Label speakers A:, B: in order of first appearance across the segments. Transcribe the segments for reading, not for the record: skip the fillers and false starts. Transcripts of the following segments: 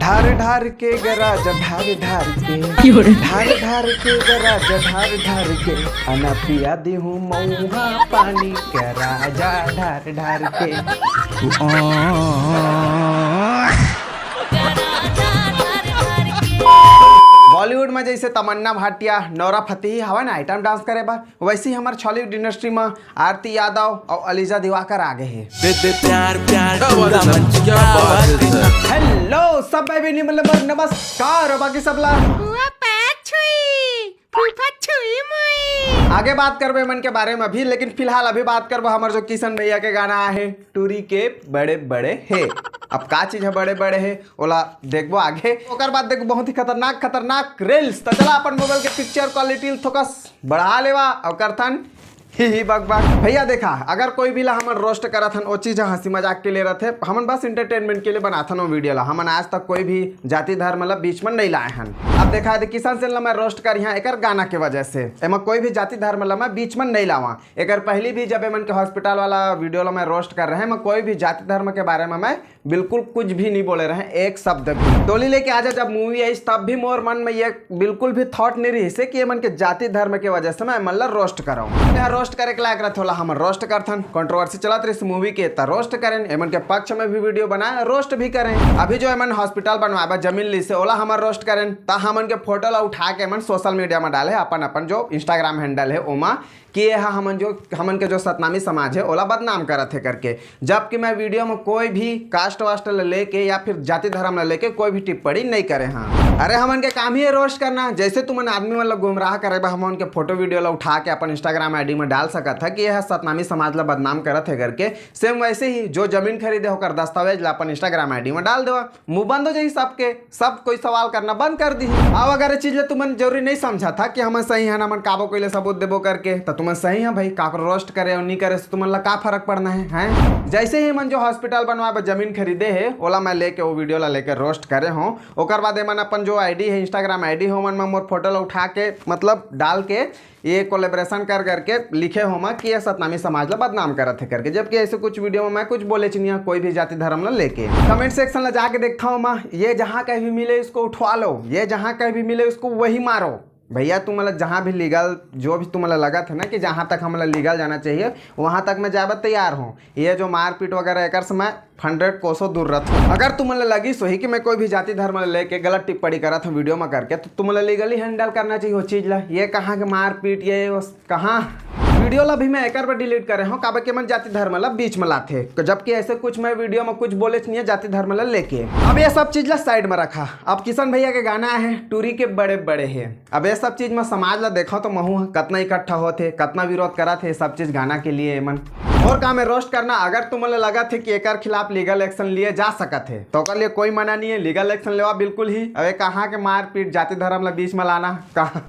A: ढार ढार के गराज ढार ढार के ढार ढार के गराज ढार ढार के अना पिया दी हूँ मऊहा पानी के राजा ढार ढार के। बॉलीवुड में जैसे तमन्ना भाटिया, नोरा फतेही हवा ना आइटम डांस करे बा, वैसे ही हमारे छॉलीवुड इंडस्ट्री में आरती यादव और अलीजा दिवाकर आगे है। हेलो सब भाई बहनी मतलब नमस्कार और बाकी सब ला आगे बात करबे मन के बारे में अभी, लेकिन फिलहाल अभी बात करबो हमारे जो किशन भैया के गाना है टूरी के बड़े बड़े है। अब का चीज है बड़े बड़े है ओला देखबो आगे, ओकर बाद देखो बहुत ही खतरनाक खतरनाक रील्स। तो चला अपन मोबाइल के पिक्चर क्वालिटी थोकस बढ़ा लेवा और करथन ही बक बक। भैया देखा अगर कोई भी ला हमन रोस्ट करत हन ओ चीज हंसी मजाक के लिए रहते, हमन बस इंटरटेनमेंट के लिए बनाथन वो वीडियो ला। हमन आज तक कोई भी जाति धर्म मतलब बीच में नहीं लाए हन। अब देखा किसान से मैं रोस्ट कर यहाँ एक गाना के वजह से एमा कोई भी जाति धर्म ला मैं बीच में नहीं लावा। एक पहली भी जब मन के हॉस्पिटल वाला वीडियो ला मैं रोस्ट कर रहे हैं, मैं कोई भी जाति धर्म के बारे में मैं बिल्कुल कुछ भी नहीं बोले रहे, एक शब्द भी। टोली लेके आजा जब मूवी आई तब भी मोर मन में ये बिल्कुल भी थॉट नहीं रही से कि ये मन के जाति धर्म के वजह से मैं मतलब रोस्ट कराऊं। रोस्ट करे के लायक रहत होला हम रोस्ट करथन, कंट्रोवर्सी चलत रही इस मूवी के त रोस्ट करें, एमन के पक्ष में भी वीडियो बनाए रोस्ट भी करें। अभी जो एमन हॉस्पिटल बनवाबा जमीन ली से ओला हमर रोस्ट करें ता हमन के फोटो ला उठा के एमन सोशल मीडिया में डाले अपन अपन जो इंस्टाग्राम हैंडल है ओमा कि यह हमन के जो सतनामी समाज है ओला बदनाम करत है करके। जबकि मैं वीडियो में कोई भी कास्ट वास्ट लेके या फिर जाति धर्म लेके कोई भी टिप्पणी नहीं करे। हाँ अरे हमन के काम ही है रोस्ट करना। जैसे तुमन आदमी मतलब गुमराह करे हमन के फोटो वीडियो ला उठा के अपन इंस्टाग्राम आईडी में डाल सकत है कि यह सतनामी समाज ला बदनाम करत है करके। सेम वैसे ही जो जमीन खरीदे होकर दस्तावेज ला अपन इंस्टाग्राम आईडी में डाल देवा, मुंह बंद हो जाए सबके, सब कोई सवाल करना बंद कर दी। अब अगर चीज तुमन जरूरी नहीं समझा था कि हम सही है ना काबो कोई सबूत देबो करके तो तुम सही है भाई, काकरो रोस्ट करे और नहीं करे तो तुमन ला का फर्क पड़ना है हैं? जैसे ही मन जो हॉस्पिटल बनवा जमीन खरीदे है ओला मैं लेके वो वीडियो ला लेके रोस्ट करे हो, ओकर बाद मन अपन जो आईडी है इंस्टाग्राम आईडी हो मन में मोर फोटो ला उठा के मतलब डाल के ये कोलेब्रेशन कर करके लिखे हो मैं कि ये सतनामी समाज ला बदनाम करत है करके। जबकि ऐसे कुछ वीडियो में मैं कुछ बोले चिनिया कोई भी जाति धर्म ला लेके। कमेंट सेक्शन ला जाके देखता हूँ मैं, ये जहाँ कहीं भी मिले इसको उठवा लो, ये जहाँ कहीं भी मिले उसको वही मारो। भैया तुम मतलब जहाँ भी लीगल जो भी तुम्हें लगा था ना कि जहाँ तक हम लीगल जाना चाहिए वहाँ तक मैं जाबत तैयार हूँ। ये जो मारपीट वगैरह एक मैं 100 कोसों दूर रहता हूँ। अगर तुम्हें लगी सोही कि मैं कोई भी जाति धर्म लेके गलत टिप्पणी करा था वीडियो में करके तो तुम्हें लीगली हैंडल करना चाहिए वो चीज़ ला। ये कहाँ के मारपीट ये कहाँ वीडियो ला भी मैं एक बार डिलीट करे हूँ काबे के मन जाति धर्म ला बीच में लाते, जबकि ऐसे कुछ मैं वीडियो में कुछ बोले नहीं है जाति धर्म ला लेके। अब ये सब चीज ला साइड में रखा, अब किशन भैया के गाना है टूरी के बड़े बड़े है। अब ये सब चीज में समाज ला देखा तो महू कितना इकट्ठा होते, कितना विरोध करा थे सब चीज गाना के लिए मन और काम है रोस्ट करना। अगर तुम्हें लगा थे कि एक खिलाफ लीगल एक्शन लिए जा सकते है तो कर लिए कोई मना नहीं है, लीगल एक्शन लेवा बिल्कुल ही। अब कहाँ के मारपीट जाति धर्म ला बीच में लाना कहाँ।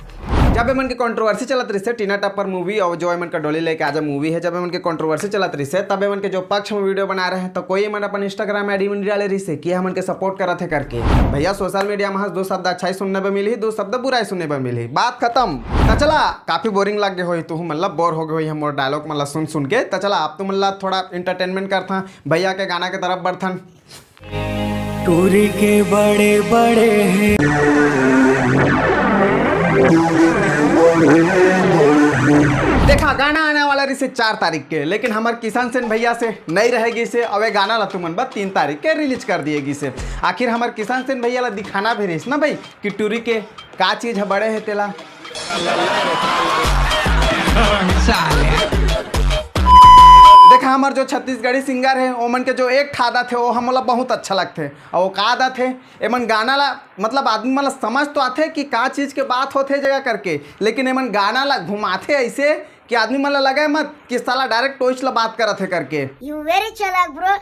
A: जब एमन की कंट्रोवर्सी चलत रही से टीना टप्पर मूवी और जो एमन का डोली लेके आजा मूवी है, जब एमन की कंट्रोवर्सी चलत रही से तब एमन के जो पक्ष में वीडियो बना रहे हैं तो कोई एमन अपन इंस्टाग्राम आईडी में डाले रही से कि हमन के सपोर्ट करत है करके। भैया सोशल मीडिया में दो शब्द अच्छा ही सुनने में मिली, दो शब्द बुरा ही सुनने में मिली, बात खत्म। तो चला काफी बोरिंग लग गए हो तू मतलब बोर हो गई मोर डायलॉग मतलब सुन सुन के। तो चला आप तो मतलब थोड़ा इंटरटेनमेंट करता भैया के गाना के तरफ बढ़थन।
B: टूरी के बड़े बड़े हैं
A: देखा गाना आने वाला रही से 4 तारीख के, लेकिन हमारे किसान सेन भैया से नहीं रहेगी से अब गाना ला तुमन बस 3 तारीख के रिलीज कर दिएगी से। आखिर हमारे किसान सेन भैया ला दिखाना भी रही ना भाई कि टूरी के का चीज है बड़े है तेला। देखा हमारे जो छत्तीसगढ़ी सिंगर है ओमन के जो एक ठादा थे वो हम बहुत अच्छा लगते और वो का आदा थे एमन गाना ला मतलब आदमी मतलब समझ तो आते कि का चीज़ के बात होते जगह करके, लेकिन एमन गाना ला घुमाते ऐसे कि आदमी मतलब लगे मत कि साला डायरेक्ट टोच ला बात करत है करके।
C: यू वेरी चालाक ब्रो।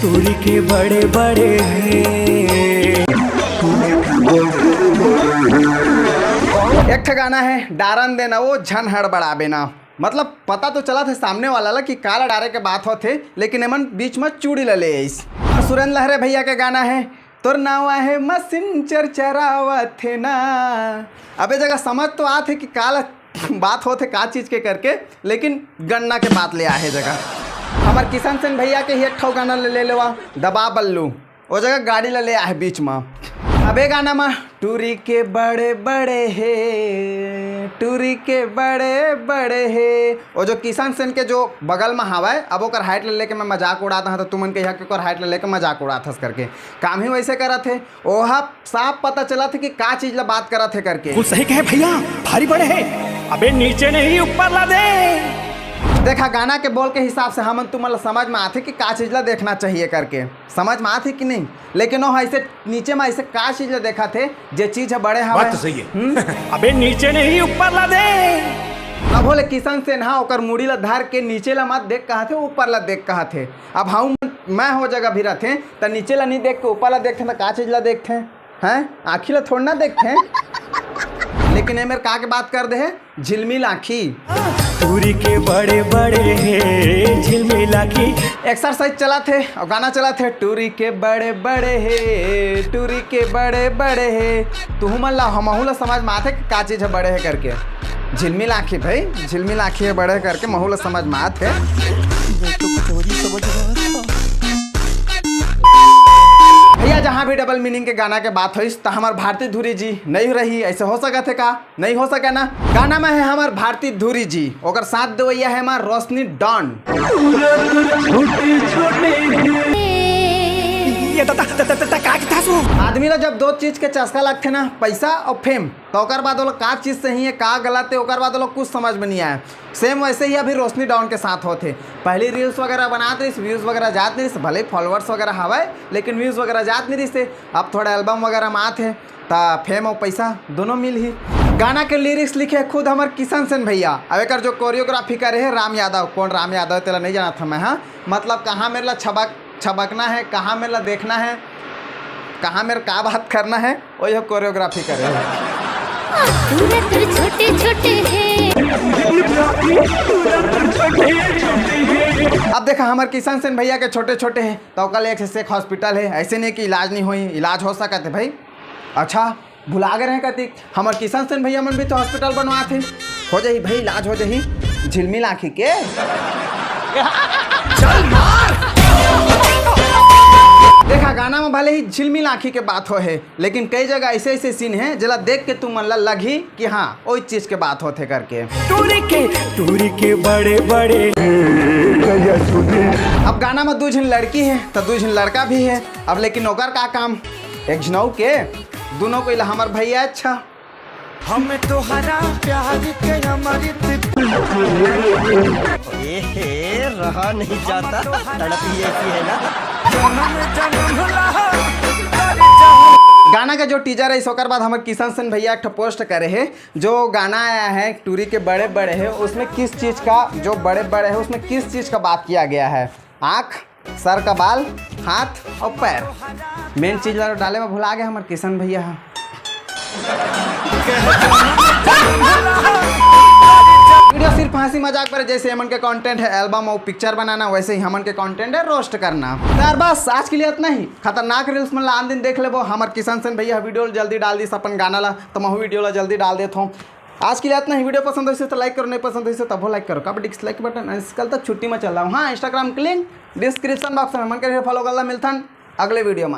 B: टूरी के बड़े बड़े हैं।
A: एक गाना है डारन देना वो झन हड़बड़ाबे ना, मतलब पता तो चला था सामने वाला ला कि काला डारे के बात होते, लेकिन एमन बीच में चूड़ी ले इस। सुरेंद्र लहरे भैया के गाना है तोर नावा है मसिन चरचरावा थे ना। अबे जगह समझ तो आते कि काला बात होते का चीज के करके, लेकिन गन्ना के बात ले आए जगह। हमारे किशन सेन भैया के ही एक ठो गाना ले लेवा दबा बल्लू वो जगह गाड़ी ले आए बीच में। अबे गाना में टूरी के बड़े बड़े हे, टूरी के बड़े बड़े हे। वो जो किशन सेन के जो बगल में हवा है, अब ओकर हाइट ले लेके मैं मजाक उड़ाता हूँ तो तुमन के यहाँ के ओकर हाइट ले लेके मजाक उड़ाता हस करके काम ही वैसे करा थे। ओहा साफ पता चला था कि का चीज ला बात करा थे करके।
B: कुछ सही कहे भैया, भारी बड़े हैं। अबे नीचे नहीं ऊपर ला दे।
A: देखा गाना के बोल के हिसाब से हम तुम्हारा समझ में आते कि का चीज ला देखना चाहिए करके, समझ में आते कि नहीं। लेकिन वो ऐसे नीचे में ऐसे का चीज ला देखा थे जे चीज है बड़े हवा।
B: बात तो सही है। अबे नीचे नहीं ऊपर ला दे।
A: अब बोले किशन सेन हाँ ओकर मुड़ी ला धार के नीचे ला मत देख कहा थे, ऊपर ला देख कहा थे। अब हम मैं हो जगह भी रहते तो नीचे ला नहीं देख के ऊपर ला देखते तो का चीज ला देखते हैं, आँखी ला थोड़ा ना देखते हैं। लेकिन ये मेरे का के बात कर दे है झिलमिल आँखी।
B: टूरी के बड़े बड़े हैं, झिलमिल आँखी।
A: एक्सरसाइज चला थे और गाना चला थे टूरी के बड़े बड़े हे, टूरी के बड़े बड़े हे। तू मन ला हमहू ला समझ में आते का चीज है बड़े है करके। झिलमिल आँखी भाई, झिलमिल आँखी है बड़े करके महू ला समझ में आते। भैया जहाँ भी डबल मीनिंग के गाना के बात हुई तो हमार भारती धुरी जी नहीं रही, ऐसे हो सका थे का? नहीं हो सका ना। गाना में है हमार भारती धुरी जी, ओकर साथ देवैया है हमार रोशनी डॉन। आदमी ला जब दो चीज के चस्का लगते ना, पैसा और फेम, तो ओकर बाद वो लोग का चीज सही है का गलत है ओकर बाद वो लोग कुछ समझ में नहीं आया। सेम वैसे ही अभी रोशनी डाउन के साथ होते। पहले रील्स वगैरह बनाते रही, व्यूज़ वगैरह जाते नहीं, भले फॉलोअर्स वगैरह हवाए लेकिन व्यूज़ वगैरह जाते नहीं रही। अब थोड़ा एल्बम वगैरह में आते ता फेम और पैसा दोनों मिल ही। गाना के लिरिक्स लिखे खुद हमारे किशन सेन भैया। अब एक जो कोरियोग्राफी करे है राम यादव। कौन राम यादव तेरा नहीं जाना था मैं। हाँ मतलब कहाँ मेरे ला छबकना है, कहाँ मेरे ला देखना है, कहाँ मेरे का बात करना है, वही कोरियोग्राफी करे है।
C: छोटे छोटे हैं।
A: अब देखा हमारे किशन सेन भैया के छोटे छोटे हैं तो कल एक हॉस्पिटल है, ऐसे नहीं कि इलाज नहीं हुई, इलाज हो सका थे भाई। अच्छा भुला गए रहे कहती हमारे किशन सेन भैया मन भी तो हॉस्पिटल बनवा थे। हो जाही भाई इलाज हो जाही झिलमिल आँखी के। देखा गाना में भले ही झिलमिल आँखी के बात हो है लेकिन कई जगह ऐसे ऐसे सीन है जला देख के तुम मन लगी कि हाँ वही चीज के बात होते करके।
B: टूरी के बड़े बड़े।
A: अब गाना में दो झिन लड़की है तो दो झिन लड़का भी है। अब लेकिन ओकर का काम एक झनऊ के दोनों को हमार भैया अच्छा।
B: हमें तो हरा प्यार के हमारी
D: रहा नहीं जाता, तड़प ही ऐसी है ना।
A: गाना का जो टीजर है इस ओकर बाद हमारे किशन सेन भैया एक पोस्ट करे है जो गाना आया है टूरी के बड़े बड़े है, उसमें किस चीज़ का जो बड़े बड़े है उसमें किस चीज़ का बात किया गया है। आँख, सर का बाल, हाथ और पैर। मेन चीज़ डाले में भुला गया हमारे किशन भैया। वीडियो सिर्फ हंसी मजाक पर, जैसे हमन के कंटेंट है एल्बम और पिक्चर बनाना वैसे ही हमन के कंटेंट है रोस्ट करना। यार बस आज के लिए इतना ही। खतरनाक रील्स में आन दिन देख लेबो हमारे किशन सेन भैया वीडियो जल्दी डाल दी अपन गाना ला तो मैं वीडियो ला जल्दी डाल देता हूँ। आज के लिए इतना ही। वीडियो पसंद हो तो लाइक करो, नहीं पसंद हो तब लाइक करो। कब डिसलाइक बटन कल तक छुट्टी में चल रहा हूँ। हाँ इंस्टाग्राम के लिंक डिस्क्रिप्शन बॉक्स में मन कर फॉलो कर ला। मिलता अगले वीडियो में।